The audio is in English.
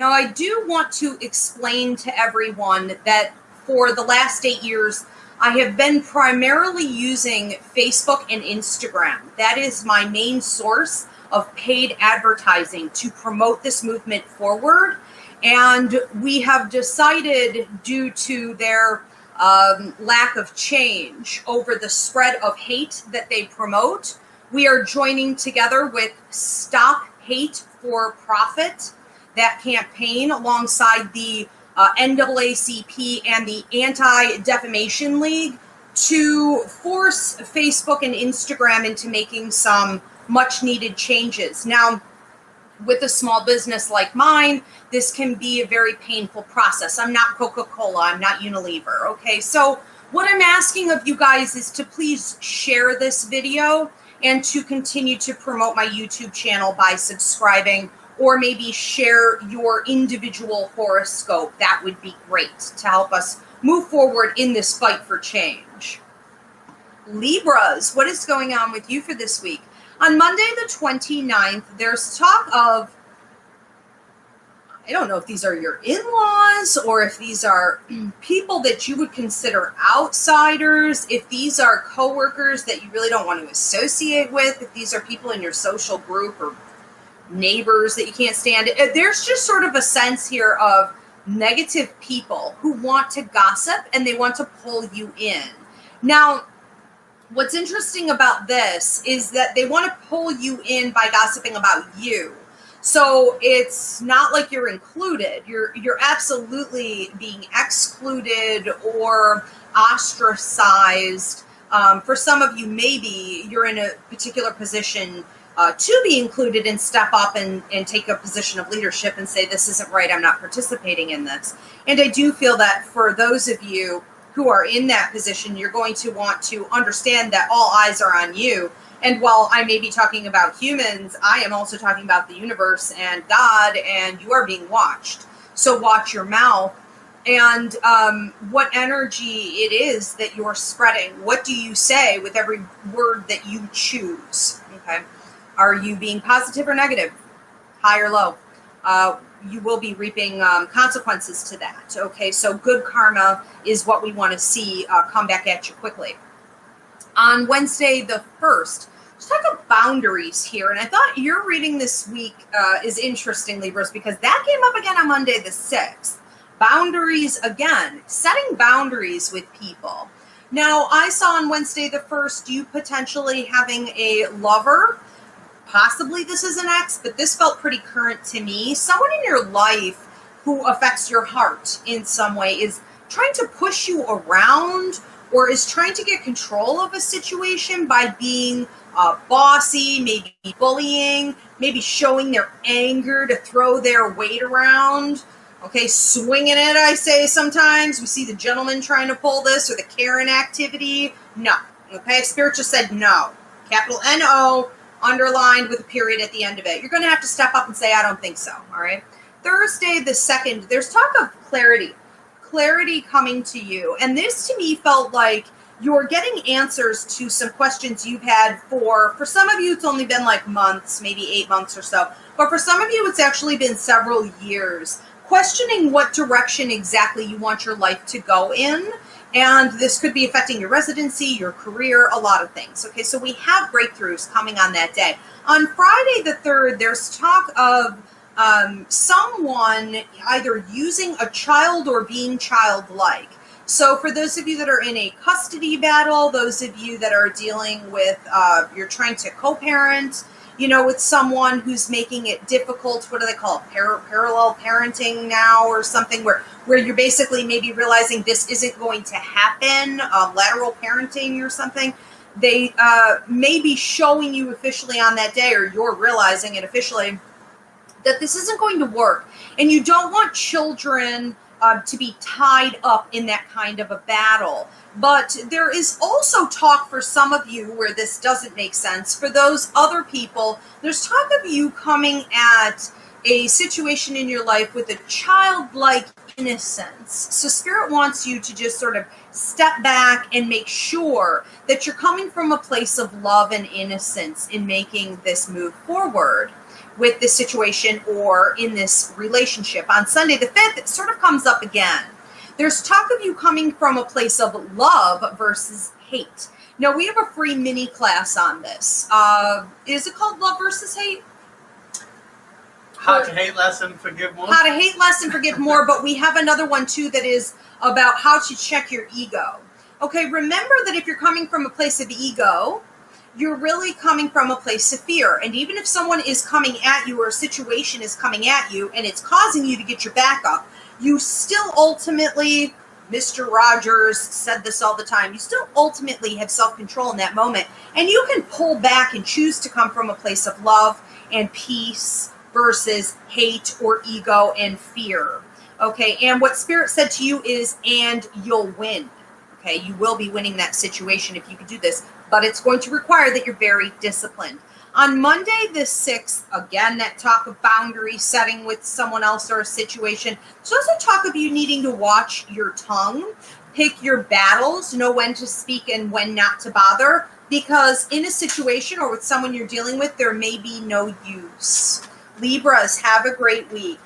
Now, I do want to explain to everyone that for the last 8 years, I have been primarily using Facebook and Instagram. That is my main source of paid advertising to promote this movement forward. And we have decided, due to their lack of change over the spread of hate that they promote, we are joining together with Stop Hate for Profit, that campaign, alongside the NAACP and the Anti-Defamation League, to force Facebook and Instagram into making some much needed changes. Now, with a small business like mine, this can be a very painful process. I'm not Coca-Cola, I'm not Unilever, okay? So what I'm asking of you guys is to please share this video and to continue to promote my YouTube channel by subscribing, or maybe share your individual horoscope. That would be great to help us move forward in this fight for change. Libras, what is going on with you for this week? On Monday the 29th, there's talk of, I don't know if these are your in-laws or if these are people that you would consider outsiders, if these are coworkers that you really don't want to associate with, if these are people in your social group or neighbors that you can't stand. There's just sort of a sense here of negative people who want to gossip and they want to pull you in. Now, what's interesting about this is that they want to pull you in by gossiping about you. So it's not like you're included. You're absolutely being excluded or ostracized. For some of you, maybe you're in a particular position to be included and step up and take a position of leadership and say, this isn't right, I'm not participating in this. And I do feel that for those of you who are in that position, you're going to want to understand that all eyes are on you. And while I may be talking about humans, I am also talking about the universe and God, and you are being watched. So watch your mouth and what energy it is that you're spreading. What do you say with every word that you choose? Okay. Are you being positive or negative? High or low? You will be reaping consequences to that. Okay, so good karma is what we want to see come back at you quickly. On Wednesday the 1st, let's talk about boundaries here. And I thought your reading this week is interesting, Libras, because that came up again on Monday the 6th. Boundaries again, setting boundaries with people. Now, I saw on Wednesday the 1st, you potentially having a lover. Possibly this is an ex, but this felt pretty current to me. Someone in your life who affects your heart in some way is trying to push you around or is trying to get control of a situation by being bossy, maybe bullying, maybe showing their anger to throw their weight around. Okay, swinging it, I say sometimes. We see the gentleman trying to pull this or the Karen activity. No. Okay, Spirit just said no. Capital N-O. Underlined with a period at the end of it. You're going to have to step up and say, I don't think so. All right. Thursday the 2nd, there's talk of clarity coming to you. And this to me felt like you're getting answers to some questions you've had for some of you, it's only been like months, maybe 8 months or so. But for some of you, it's actually been several years. Questioning what direction exactly you want your life to go in. And this could be affecting your residency, your career, a lot of things. Okay, so we have breakthroughs coming on that day. On Friday the 3rd, there's talk of someone either using a child or being childlike. So for those of you that are in a custody battle, those of you that are dealing with, you're trying to co-parent, with someone who's making it difficult, what do they call it, parallel parenting now or something, where you're basically maybe realizing this isn't going to happen, lateral parenting or something. They may be showing you officially on that day, or you're realizing it officially, that this isn't going to work. And you don't want children to be tied up in that kind of a battle. But there is also talk for some of you where this doesn't make sense. For those other people, there's talk of you coming at a situation in your life with a childlike innocence. So Spirit wants you to just sort of step back and make sure that you're coming from a place of love and innocence in making this move forward. with this situation or in this relationship. On Sunday the 5th, it sort of comes up again. There's talk of you coming from a place of love versus hate. Now, we have a free mini class on this. Is it called Love versus Hate? How to hate less and forgive more. How to hate less and forgive more, but we have another one too that is about how to check your ego. Okay, remember that if you're coming from a place of ego, you're really coming from a place of fear. And even if someone is coming at you or a situation is coming at you and it's causing you to get your back up, you still ultimately, Mr. Rogers said this all the time, you still ultimately have self-control in that moment. And you can pull back and choose to come from a place of love and peace versus hate or ego and fear. Okay, and what Spirit said to you is, and you'll win. Okay, you will be winning that situation if you can do this, but it's going to require that you're very disciplined. On Monday the 6th, again, that talk of boundary setting with someone else or a situation. So also talk of you needing to watch your tongue, pick your battles, know when to speak and when not to bother, because in a situation or with someone you're dealing with, there may be no use. Libras, have a great week.